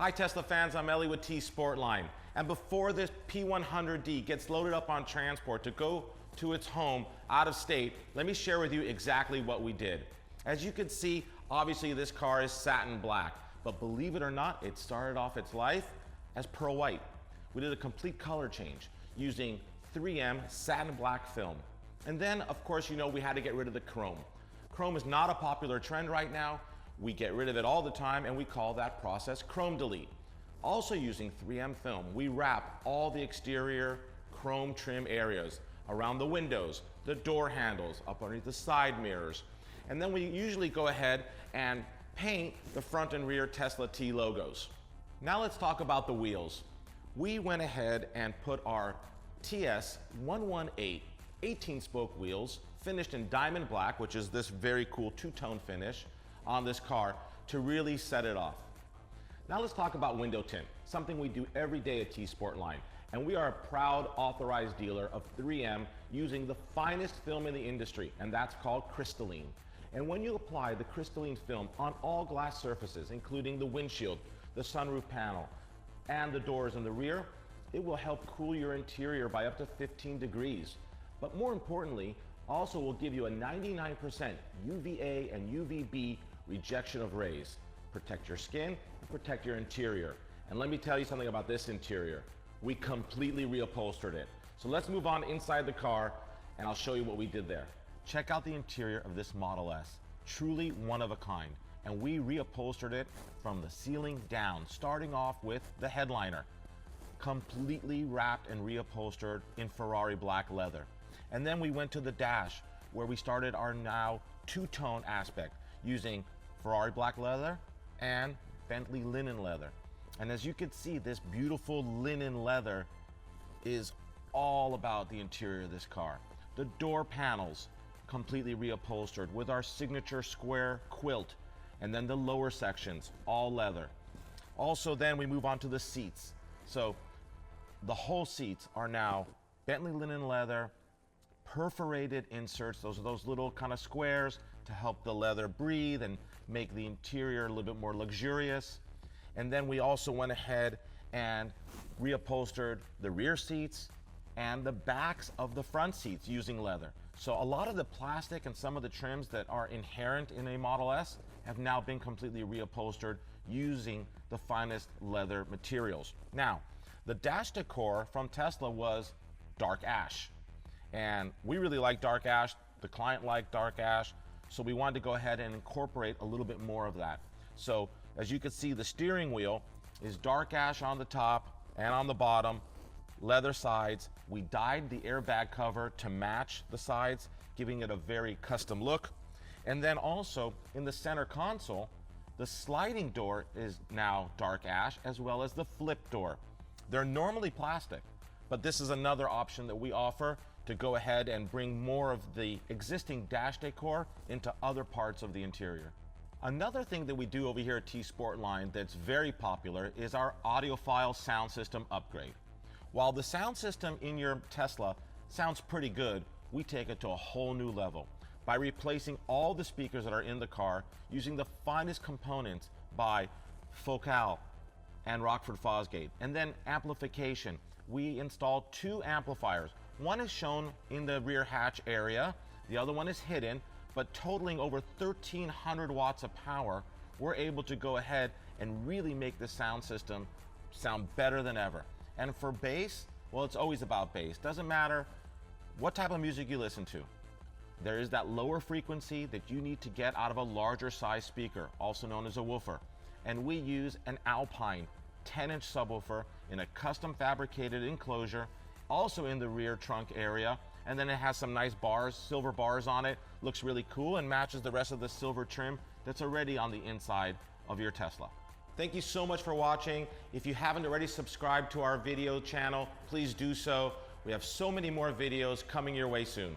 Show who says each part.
Speaker 1: Hi Tesla fans, I'm Ellie with T Sportline. And before this P100D gets loaded up on transport to go to its home out of state, let me share with you exactly what we did. As you can see, obviously this car is satin black, but believe it or not, it started off its life as pearl white. We did a complete color change using 3M satin black film. And then, of course, you know we had to get rid of the chrome. Chrome is not a popular trend right now. We get rid of it all the time, and we call that process chrome delete. Also using 3M film, we wrap all the exterior chrome trim areas around the windows, the door handles, up underneath the side mirrors. And then we usually go ahead and paint the front and rear Tesla T logos. Now let's talk about the wheels. We went ahead and put our TS 118 18-spoke wheels, finished in diamond black, which is this very cool two-tone finish, on this car to really set it off. Now let's talk about window tint, something we do every day at T Sportline. And we are a proud authorized dealer of 3M using the finest film in the industry, and that's called Crystalline. And when you apply the Crystalline film on all glass surfaces, including the windshield, the sunroof panel, and the doors in the rear, it will help cool your interior by up to 15 degrees. But more importantly, also will give you a 99% UVA and UVB rejection of rays. Protect your skin and protect your interior. And let me tell you something about this interior. We completely reupholstered it. So let's move on inside the car and I'll show you what we did there. Check out the interior of this Model S. Truly one of a kind. And we reupholstered it from the ceiling down, starting off with the headliner. Completely wrapped and reupholstered in Ferrari black leather. And then we went to the dash, where we started our now two-tone aspect using Ferrari black leather and Bentley linen leather. And as you can see, this beautiful linen leather is all about the interior of this car. The door panels completely reupholstered with our signature square quilt, and then the lower sections all leather. Also then we move on to the seats. So the whole seats are now Bentley linen leather, perforated inserts, those little kind of squares to help the leather breathe and make the interior a little bit more luxurious. And then we also went ahead and reupholstered the rear seats and the backs of the front seats using leather. So a lot of the plastic and some of the trims that are inherent in a Model S have now been completely reupholstered using the finest leather materials. Now, the dash decor from Tesla was dark ash. And we really like dark ash, the client liked dark ash, so we wanted to go ahead and incorporate a little bit more of that. So as you can see, the steering wheel is dark ash on the top and on the bottom, leather sides. We dyed the airbag cover to match the sides, giving it a very custom look. And then also in the center console, the sliding door is now dark ash, as well as the flip door. They're normally plastic, but this is another option that we offer to go ahead and bring more of the existing dash decor into other parts of the interior. Another thing that we do over here at T Sportline that's very popular is our audiophile sound system upgrade. While the sound system in your Tesla sounds pretty good, we take it to a whole new level by replacing all the speakers that are in the car using the finest components by Focal and Rockford Fosgate. And then amplification. We installed two amplifiers. One is shown in the rear hatch area, the other one is hidden, but totaling over 1,300 watts of power, we're able to go ahead and really make the sound system sound better than ever. And for bass, well, it's always about bass. Doesn't matter what type of music you listen to. There is that lower frequency that you need to get out of a larger size speaker, also known as a woofer. And we use an Alpine 10-inch subwoofer in a custom fabricated enclosure, also in the rear trunk area, and then it has some nice bars, silver bars on it. Looks really cool and matches the rest of the silver trim that's already on the inside of your Tesla. Thank you so much for watching. If you haven't already subscribed to our video channel, please do so. We have so many more videos coming your way soon.